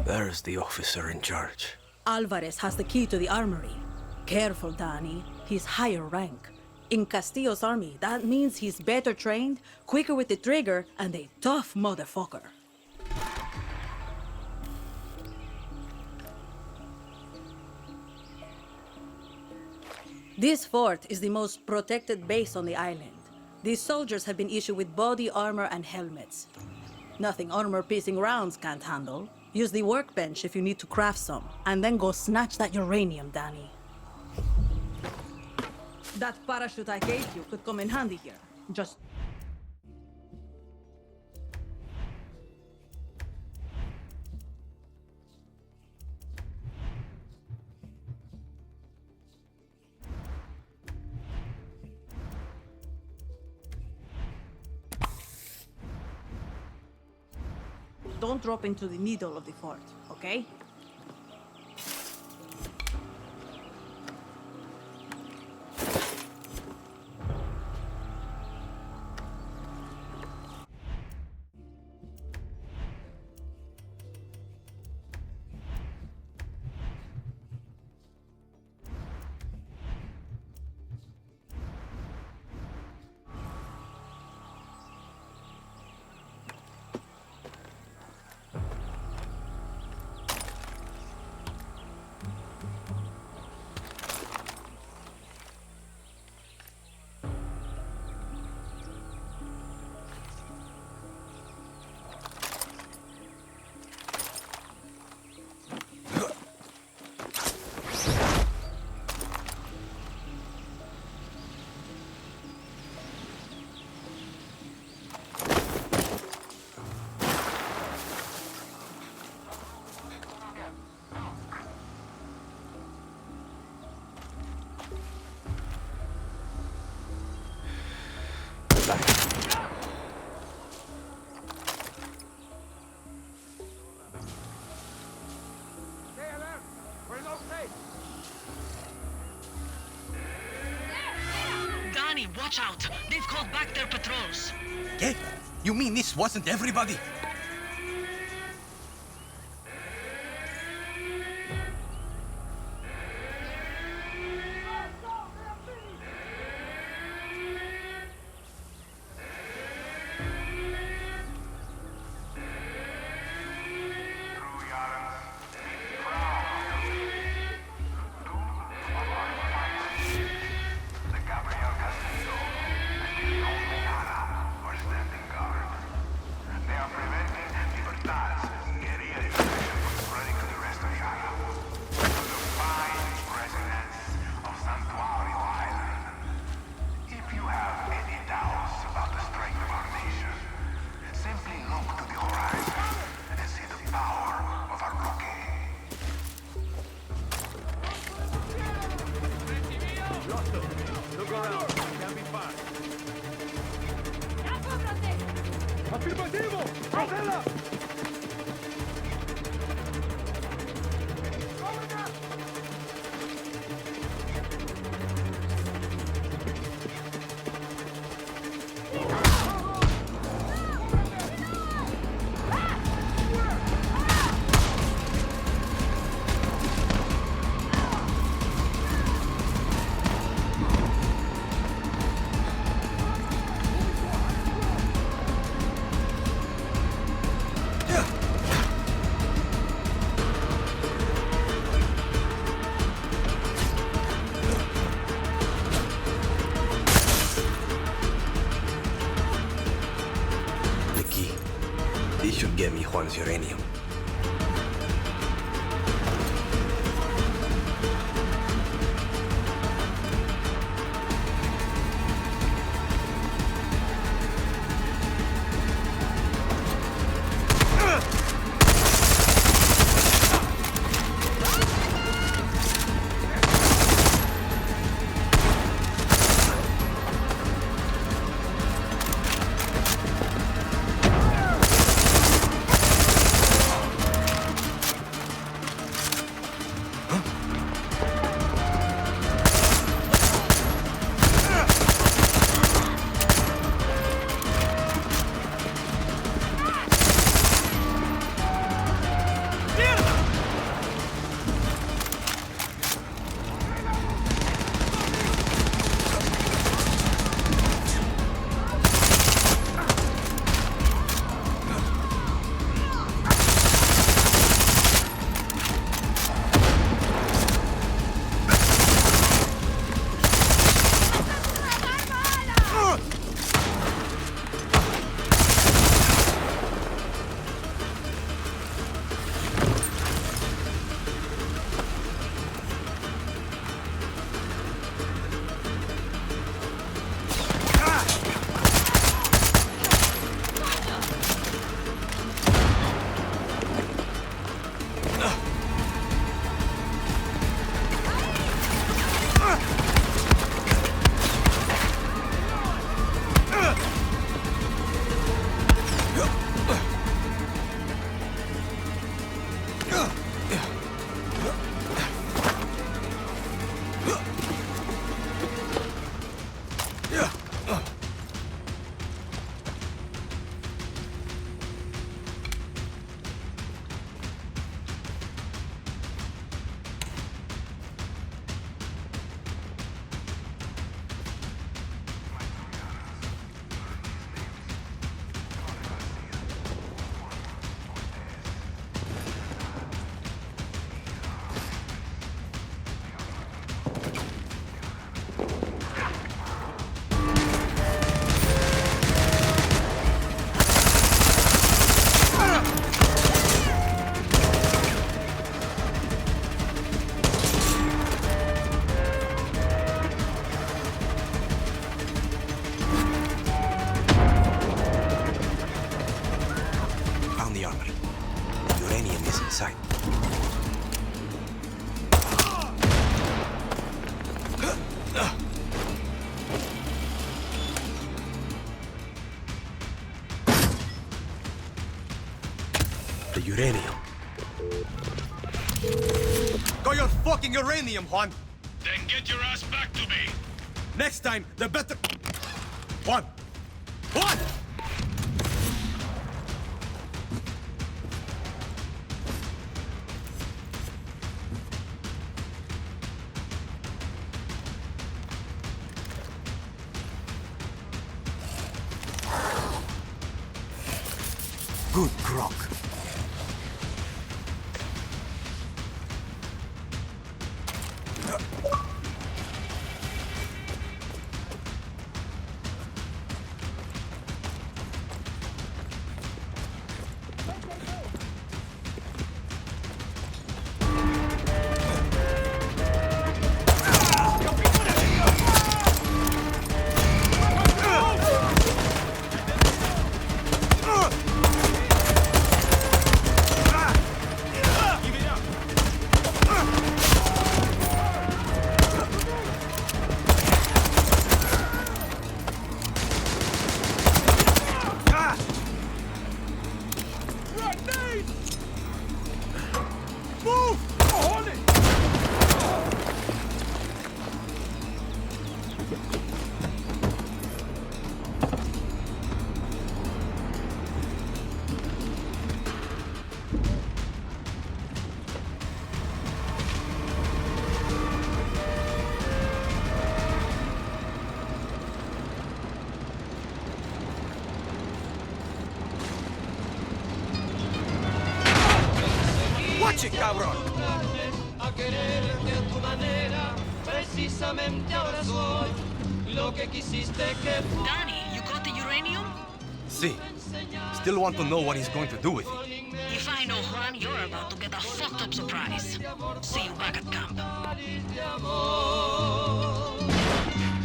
There's the officer in charge. Alvarez has the key to the armory. Careful, Danny. He's higher rank. In Castillo's army, that means he's better trained, quicker with the trigger, and a tough motherfucker. This fort is the most protected base on the island. These soldiers have been issued with body armor and helmets. Nothing armor-piercing rounds can't handle. Use the workbench if you need to craft some, and then go snatch that uranium, Danny. That parachute I gave you could come in handy here. Just... Don't drop into the middle of the fort, okay? Danny, watch out! They've called back their patrols. ¿Qué? You mean this wasn't everybody? Should get me Juan's uranium. uranium. Got your fucking uranium, Juan! Then get your ass back to me. Next time, the better... Juan! Juan! Good grog. Watch it, cabrón! A quererte a tu manera, precisamente ahora soy lo que quisiste que fuera. Danny, you got the uranium? See, still want to know what he's going to do with it. If I know Juan, you're about to get a fucked up surprise. See you back at camp.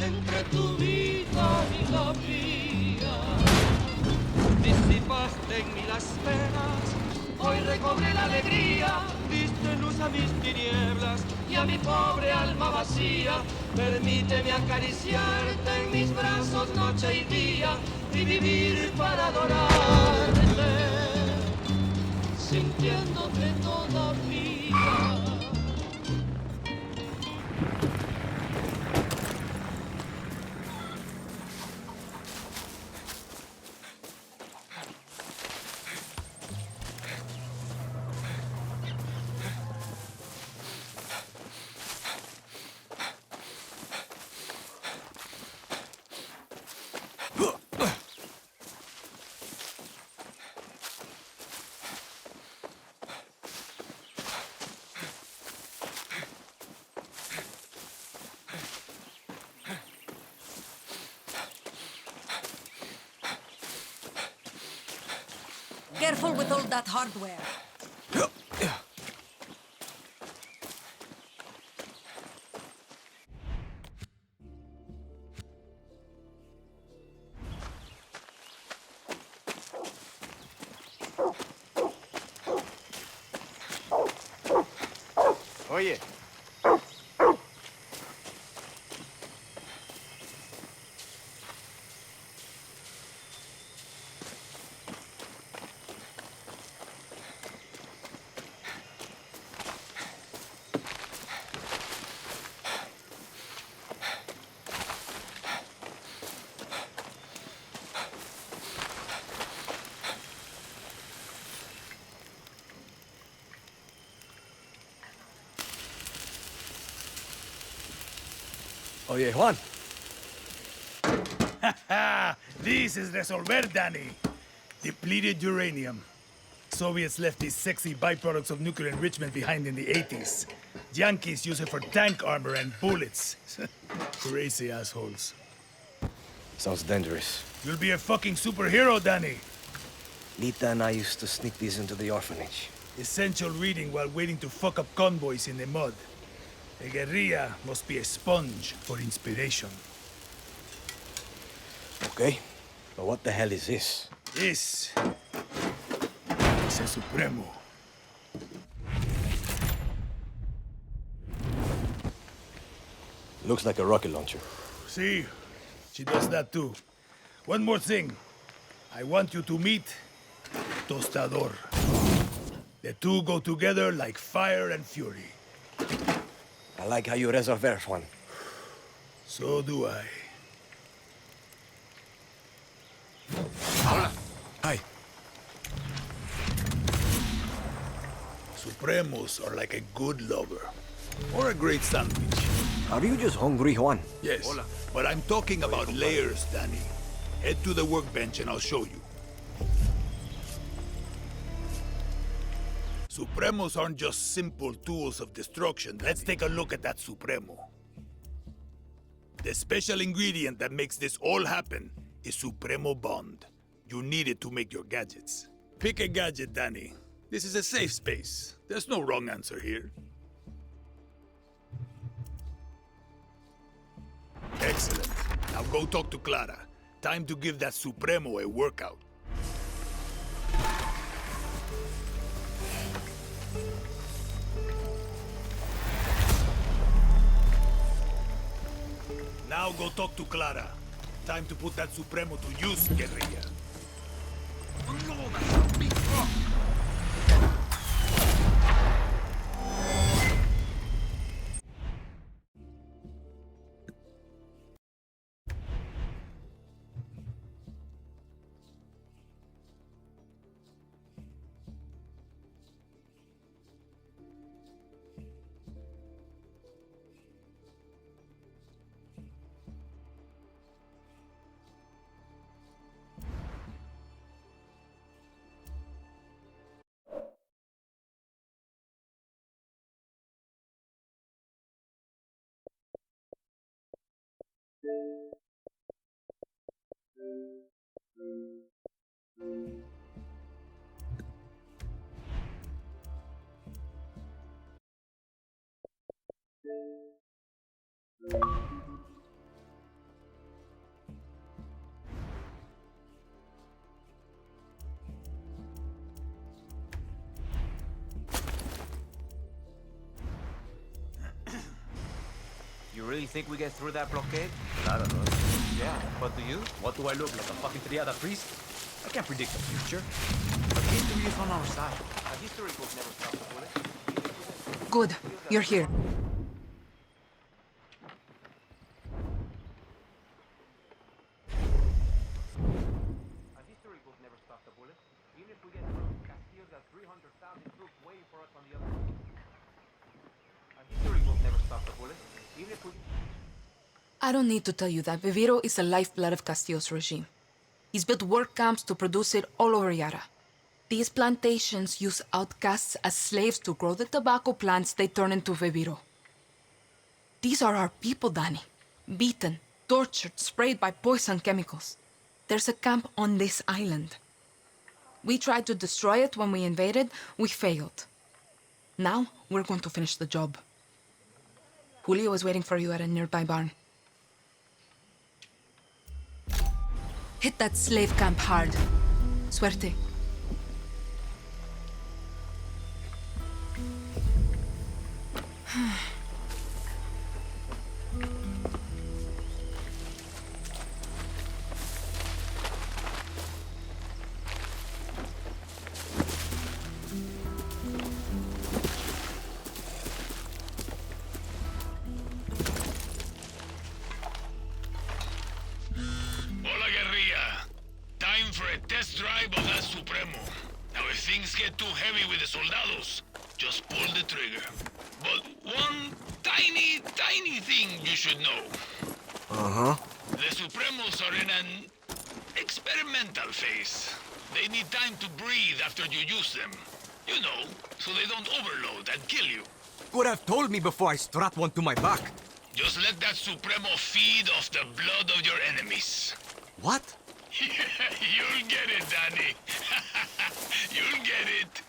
Entre tu vida y la mía, disipaste en mí las penas. Hoy recobré la alegría, diste luz a mis tinieblas y a mi pobre alma vacía. Permíteme acariciarte en mis brazos noche y día y vivir para adorarte, sintiéndote todavía. Careful with all that hardware. Oye. Oye, Juan. This is resolver, Danny. Depleted uranium. Soviets left these sexy byproducts of nuclear enrichment behind in the 80s. Yankees use it for tank armor and bullets. Crazy assholes. Sounds dangerous. You'll be a fucking superhero, Danny. Lita and I used to sneak these into the orphanage. Essential reading while waiting to fuck up convoys in the mud. A guerrilla must be a sponge for inspiration. Okay, but what the hell is this? This is a Supremo. Looks like a rocket launcher. See, she does that too. One more thing. I want you to meet Tostador. The two go together like fire and fury. I like how you reserve one. So do I. Hi. Supremos are like a good lover. Or a great sandwich. Are you just hungry, Juan? Yes, but I'm talking about layers, Danny. Head to the workbench and I'll show you. Supremos aren't just simple tools of destruction. Let's take a look at that Supremo. The special ingredient that makes this all happen is Supremo Bond. You need it to make your gadgets. Pick a gadget, Danny. This is a safe space. There's no wrong answer here. Excellent. Now go talk to Clara. Time to give that Supremo a workout. Now go talk to Clara. Time to put that Supremo to use, guerrilla. You really think we get through that blockade? I don't know. Yeah, but do you? What do I look like, a fucking triada priest? I can't predict the future. But history is on our side. A history book never stops a bullet. Good, you're here. A history book never stops a bullet. Even if we get through, Castillo's got 300,000 troops waiting for us on the other side. A history book never stops a bullet. Even if we... I don't need to tell you that Viviro is the lifeblood of Castillo's regime. He's built work camps to produce it all over Yara. These plantations use outcasts as slaves to grow the tobacco plants they turn into Viviro. These are our people, Danny. Beaten, tortured, sprayed by poison chemicals. There's a camp on this island. We tried to destroy it when we invaded. We failed. Now, we're going to finish the job. Julio is waiting for you at a nearby barn. Hit that slave camp hard. Suerte. Hola, guerrilla. Time for a test drive of that Supremo. Now, if things get too heavy with the soldados, just pull the trigger. But one tiny, tiny thing you should know. Uh-huh. The Supremos are in an experimental phase. They need time to breathe after you use them. You know, so they don't overload and kill you. Could have told me before I strap one to my back. Just let that Supremo feed off the blood of your enemies. What? You'll get it, Danny. You'll get it.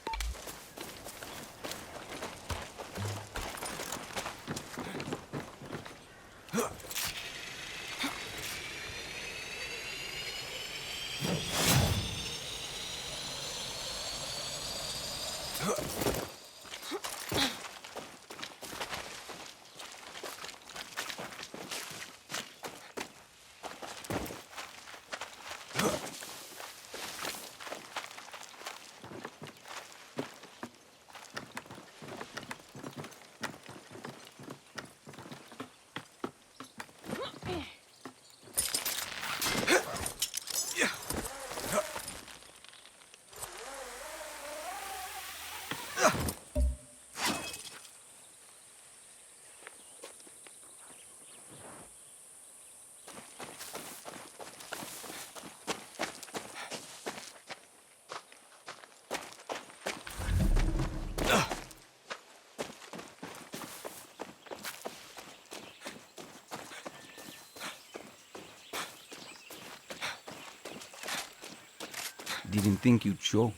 Didn't think you'd show.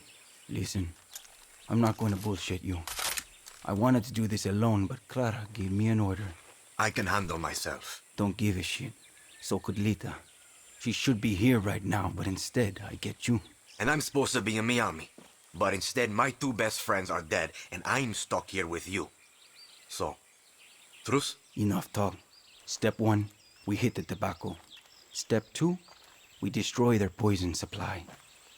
Listen, I'm not going to bullshit you. I wanted to do this alone, but Clara gave me an order. I can handle myself. Don't give a shit. So could Lita. She should be here right now, but instead, I get you. And I'm supposed to be in Miami. But instead, my two best friends are dead, and I'm stuck here with you. So, truce? Enough talk. Step 1, we hit the tobacco. Step 2, we destroy their poison supply.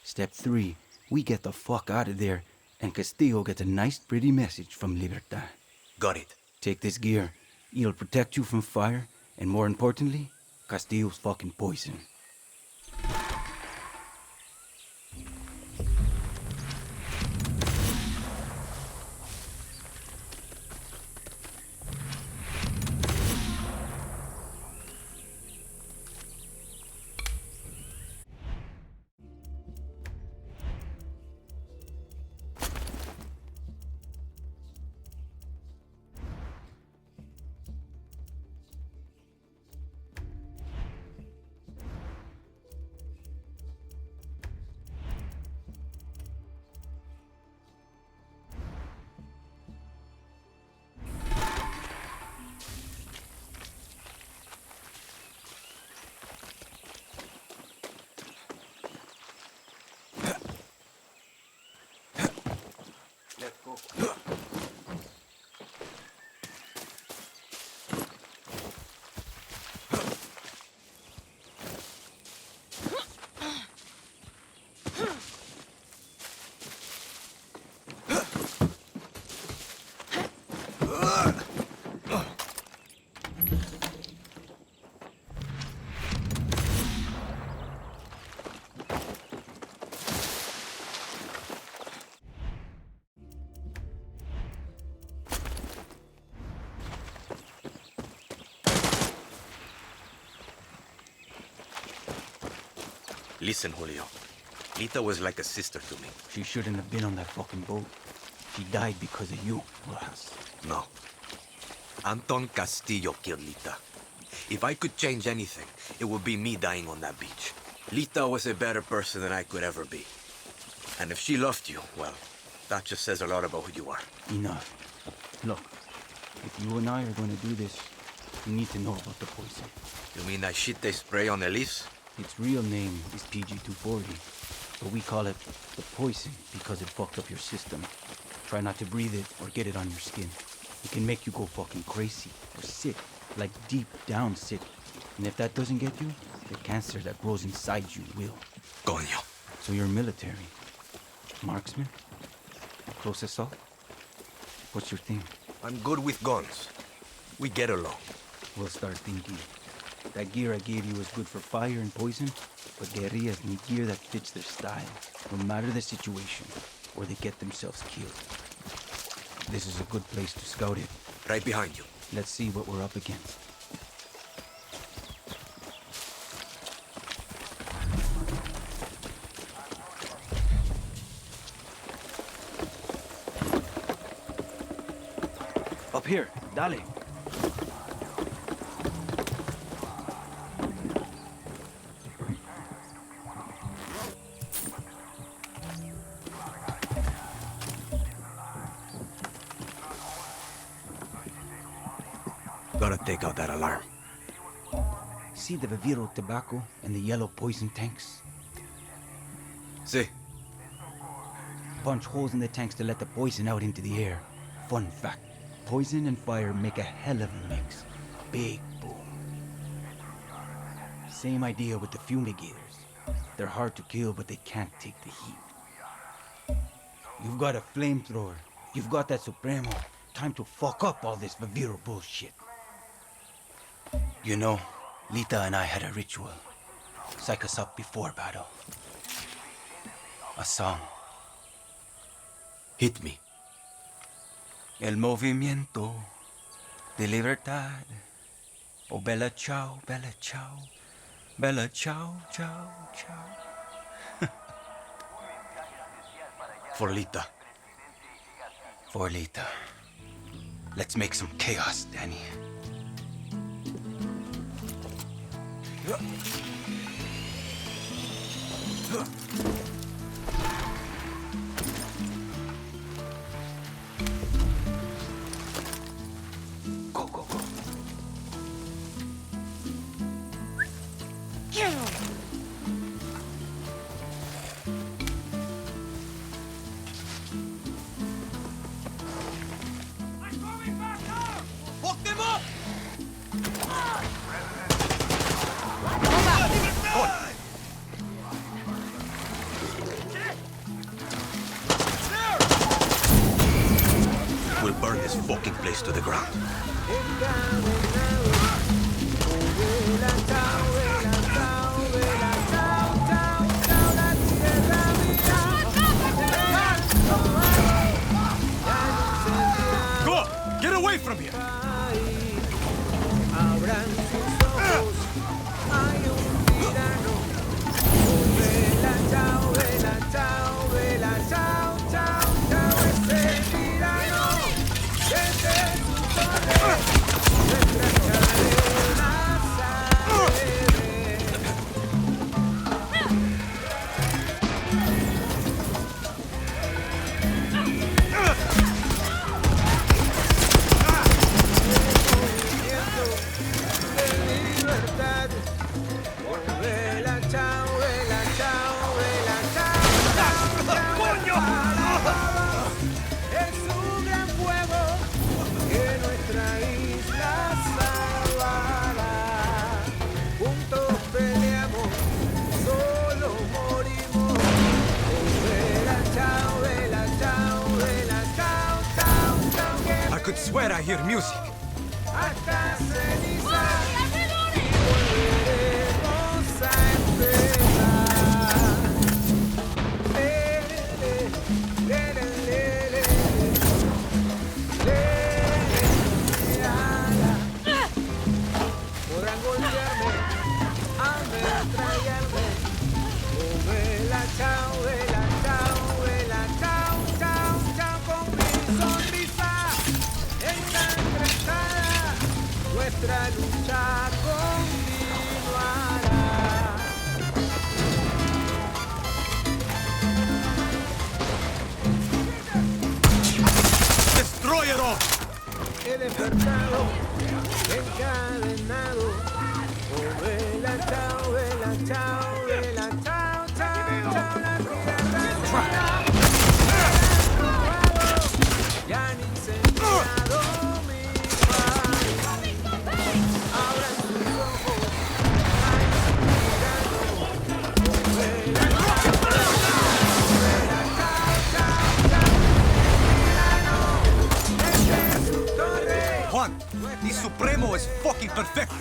Step 3, we get the fuck out of there, and Castillo gets a nice pretty message from Libertad. Got it. Take this gear. It'll protect you from fire, and more importantly, Castillo's fucking poison. Listen, Julio. Lita was like a sister to me. She shouldn't have been on that fucking boat. She died because of you, Rojas. No. Anton Castillo killed Lita. If I could change anything, it would be me dying on that beach. Lita was a better person than I could ever be. And if she loved you, well, that just says a lot about who you are. Enough. Look, if you and I are going to do this, you need to know about the poison. You mean that shit they spray on Elise? Its real name is PG-240, but we call it the poison because it fucked up your system. Try not to breathe it or get it on your skin. It can make you go fucking crazy or sick, like deep down sick. And if that doesn't get you, the cancer that grows inside you will. Coño. So you're military. Marksman? Close assault? What's your thing? I'm good with guns. We get along. We'll start thinking. That gear I gave you is good for fire and poison, but guerrillas need gear that fits their style, no matter the situation, or they get themselves killed. This is a good place to scout it. Right behind you. Let's see what we're up against. Up here, dale. Gotta take out that alarm. See the Viviro tobacco and the yellow poison tanks? See? Punch holes in the tanks to let the poison out into the air. Fun fact, poison and fire make a hell of a mix. Big boom. Same idea with the fumigators. They're hard to kill, but they can't take the heat. You've got a flamethrower. You've got that Supremo. Time to fuck up all this Viviro bullshit. You know, Lita and I had a ritual. Psych us up before battle. A song. Hit me. El movimiento de libertad. Oh, bella ciao, bella ciao. Bella ciao, ciao, ciao. For Lita. For Lita. Let's make some chaos, Danny. Fuck them up! We'll burn this fucking place to the ground. Go! Get away from here! I could swear I hear music. Nuestra lucha continuará. Destroy it all! He despertado, encadenado. Oh, vela, chao, vela, chao, vela, chao, chao, chao, la tierra ya han incendiado mi país. Abran sus ojos, ay, tirano. Oh, vela, chao, vela, chao, chao, chao, tirano. Desde su torre. Juan, this Supremo is fucking perfect!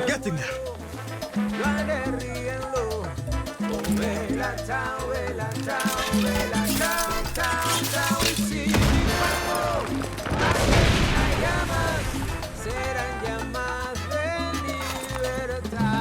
Getting there. Serán llamas de libertad.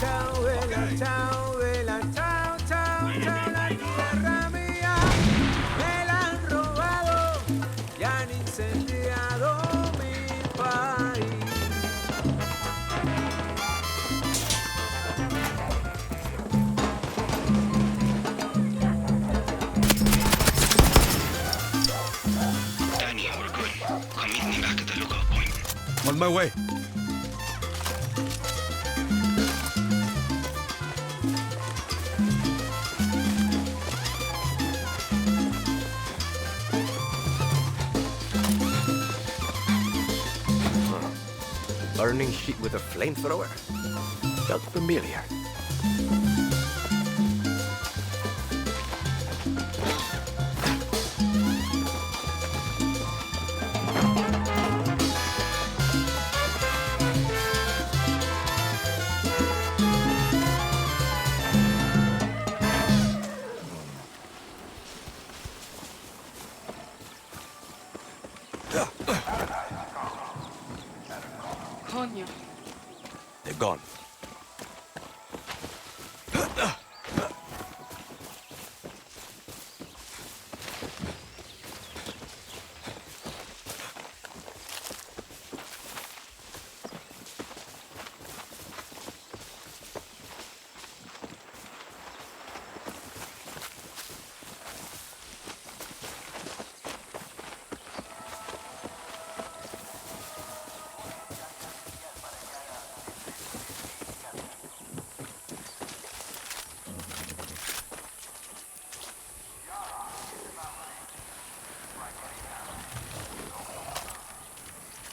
Chao, vela, chao, vela, chao, chao, chao, la tierra mía me la han robado y han incendiado mi país. On my way. Burning shit with a flamethrower? Felt familiar. Coño. They're gone.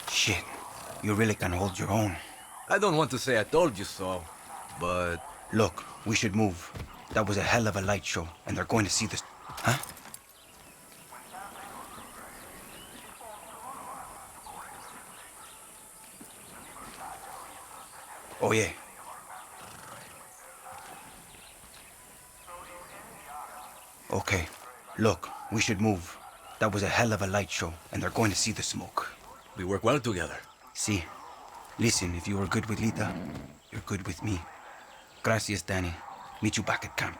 Shit, you really can hold your own. I don't want to say I told you so, but... Look, we should move. That was a hell of a light show, and they're going to see this... Huh? Oh, yeah. Okay, look, we should move. That was a hell of a light show, and they're going to see the smoke. we work well together. See, listen, if you were good with Lita, you're good with me. Gracias, Danny. Meet you back at camp.